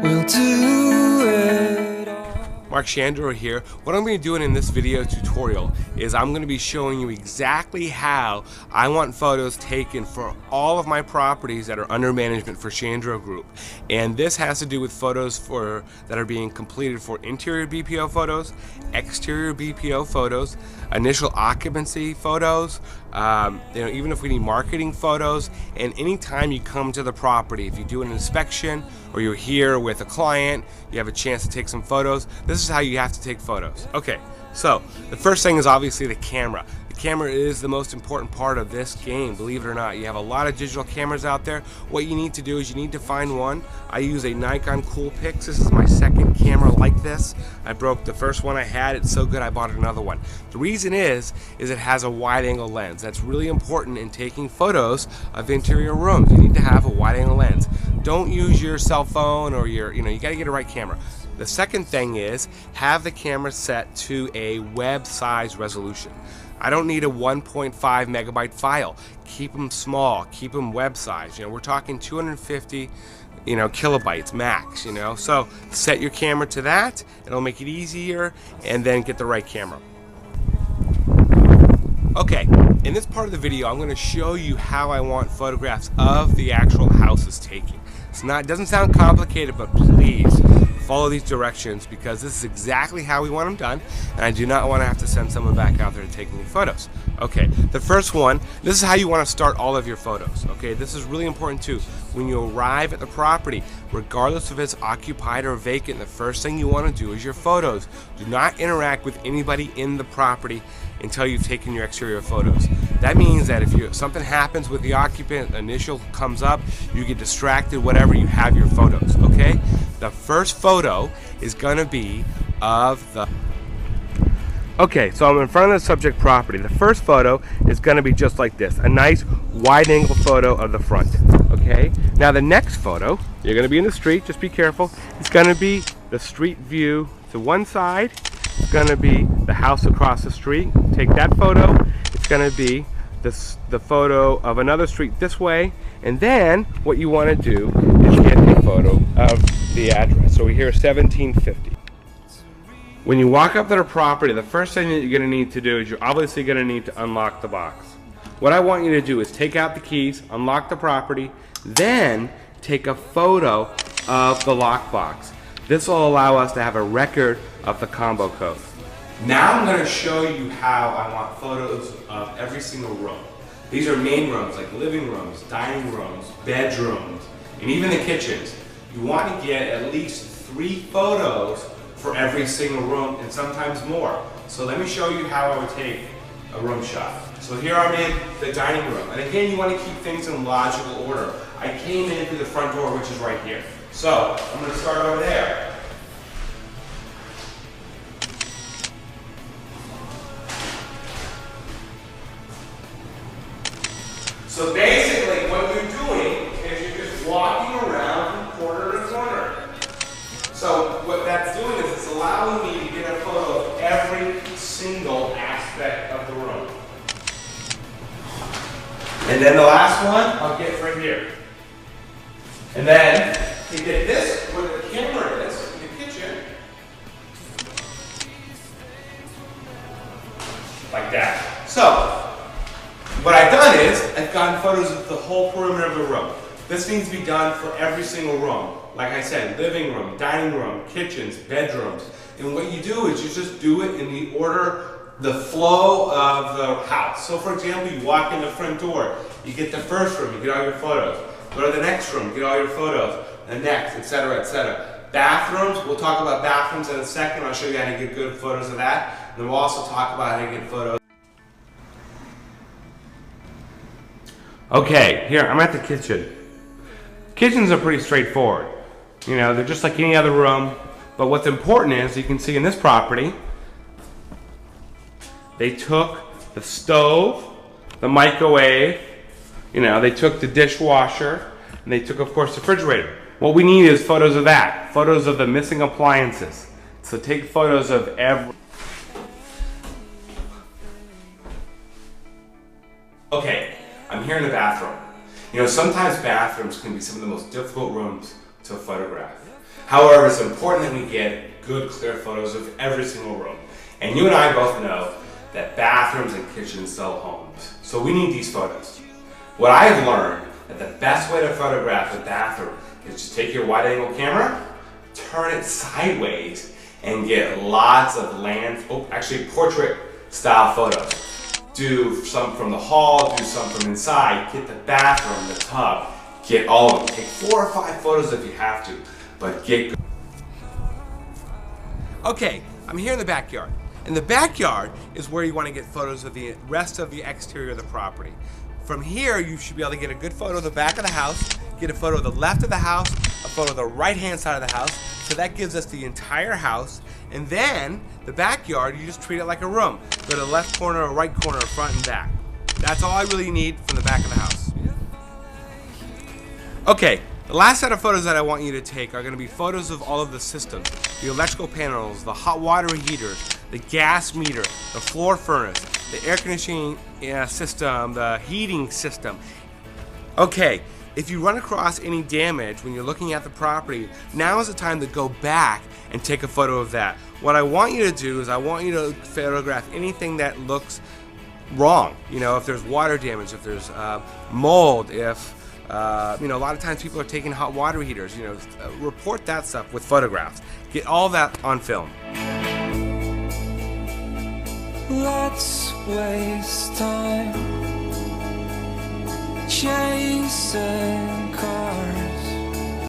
We'll do it all. Mark Shandrow here. What I'm going to be doing in this video tutorial is I'm going to be showing you exactly how I want photos taken for all of my properties that are under management for Shandrow Group. And this has to do with photos that are being completed for interior BPO photos, exterior BPO photos, initial occupancy photos, even if we need marketing photos, and anytime you come to the property, if you do an inspection or you're here with a client, you have a chance to take some photos. This is how you have to take photos. Okay, so the first thing is obviously the camera. The camera is the most important part of this game, believe it or not. You have a lot of digital cameras out there. What you need to do is you need to find one. I use a Nikon Coolpix. This is my second camera like this. I broke the first one I had. It's so good I bought another one. The reason is it has a wide angle lens. That's really important in taking photos of interior rooms. You need to have a wide angle lens. Don't use your cell phone or you gotta get a right camera. The second thing is have the camera set to a web size resolution. I don't need a 1.5 megabyte file. Keep them small, keep them web size. We're talking 250 kilobytes max, So set your camera to that, it'll make it easier, and then get the right camera. Okay, in this part of the video, I'm going to show you how I want photographs of the actual houses taken. It doesn't sound complicated, but please follow these directions because this is exactly how we want them done, and I do not want to have to send someone back out there to take any photos. Okay, the first one, this is how you want to start all of your photos. Okay, this is really important too. When you arrive at the property, regardless if it's occupied or vacant, the first thing you want to do is your photos. Do not interact with anybody in the property until you've taken your exterior photos. That means that if something happens with the occupant, initial comes up, you get distracted, whatever, you have your photos, okay? The first photo is gonna be of the... Okay, so I'm in front of the subject property. The first photo is gonna be just like this, a nice wide angle photo of the front, okay? Now the next photo, you're gonna be in the street, just be careful. It's gonna be the street view to one side. It's going to be the house across the street. Take that photo. It's going to be the photo of another street this way. And then what you want to do is get a photo of the address. So we hear 1750. When you walk up to the property, the first thing that you're going to need to do is you're obviously going to need to unlock the box. What I want you to do is take out the keys, unlock the property, then take a photo of the lockbox. This will allow us to have a record of the combo code. Now I'm going to show you how I want photos of every single room. These are main rooms like living rooms, dining rooms, bedrooms, and even the kitchens. You want to get at least 3 photos for every single room and sometimes more. So let me show you how I would take a room shot. So here I'm in the dining room. And again, you want to keep things in logical order. I came in through the front door, which is right here. So I'm going to start over there. So basically what you're doing is you're just walking around from corner to corner. So what that's doing is it's allowing me to get a photo of every single aspect of the room. And then the last one I'll get right here. And then to get this where the camera is in the kitchen, like that. So what I've done is I've gotten photos of the whole perimeter of the room. This needs to be done for every single room. Like I said, living room, dining room, kitchens, bedrooms. And what you do is you just do it in the order, the flow of the house. So for example, you walk in the front door, you get the first room, you get all your photos. Go to the next room, get all your photos. The next, etc., etc. Bathrooms, we'll talk about bathrooms in a second. I'll show you how to get good photos of that. And then we'll also talk about how to get photos. Okay, here, I'm at the kitchen. Kitchens are pretty straightforward. They're just like any other room. But what's important is, you can see in this property, they took the stove, the microwave, they took the dishwasher, and they took, of course, the refrigerator. What we need is photos of that, photos of the missing appliances. So take photos of every... Okay, I'm here in the bathroom. Sometimes bathrooms can be some of the most difficult rooms to photograph. However, it's important that we get good, clear photos of every single room. And you and I both know that bathrooms and kitchens sell homes. So we need these photos. What I have learned that the best way to photograph a bathroom is to take your wide-angle camera, turn it sideways, and get lots of portrait style photos. Do some from the hall, do some from inside, get the bathroom, the tub, get all of them. Take 4 or 5 photos if you have to, but get good. Okay, I'm here in the backyard. And the backyard is where you want to get photos of the rest of the exterior of the property. From here, you should be able to get a good photo of the back of the house, get a photo of the left of the house, a photo of the right-hand side of the house. So that gives us the entire house. And then the backyard, you just treat it like a room. Go to the left corner or right corner, front and back. That's all I really need from the back of the house. Okay, the last set of photos that I want you to take are going to be photos of all of the systems. The electrical panels, the hot water heaters, the gas meter, the floor furnace, the air conditioning system, the heating system. Okay, if you run across any damage when you're looking at the property, now is the time to go back and take a photo of that. What I want you to do is I want you to photograph anything that looks wrong. You know, if there's water damage, if there's mold, if a lot of times people are taking hot water heaters. Report that stuff with photographs. Get all that on film. Let's waste time chasing cars.